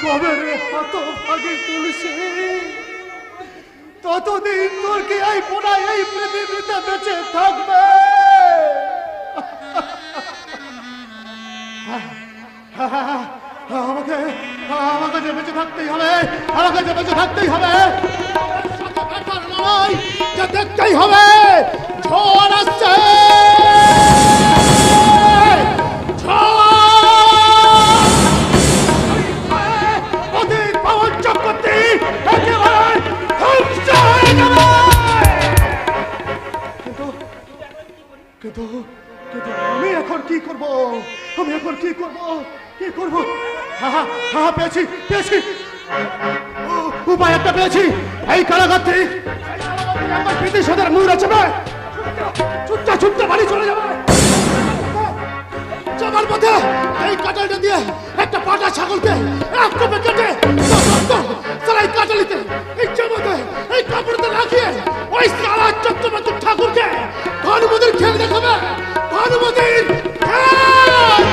কবে রে হাত ভাগে তুলসী, ততদিন তোর কি এই পোড়ায় এই পৃথিবীতে বেঁচে থাকবে? আমাকে আমাকে যে বেঁচে থাকতেই হবে, আমাকে যে বেঁচে থাকতেই হবে, নয় যে দেখতেই হবে ঝড় আসছে, কিন্তু কিন্তু আমি এখন কি করব? আমি এখন কি করব? কি করব? পেয়েছি পেয়েছি, উপায় একটা পেয়েছি। এই কারাগার থেকে আমার বিদেশদের মুখ আছে না, ছুটতে ছুটতে বাড়ি চলে যাবে। যাবার পথে এই কাঁটালটা দিয়ে একটা পাটা ছাগলকে এক কোপে কেটে এই কাঁটালিতে এই চামাতে এই কাপড়তে রাখিয়ে ওই সারা চট্টগ্রাম ঠাকুরকে ভানুমতির খেল দেখাবে। ভানুমতির খেল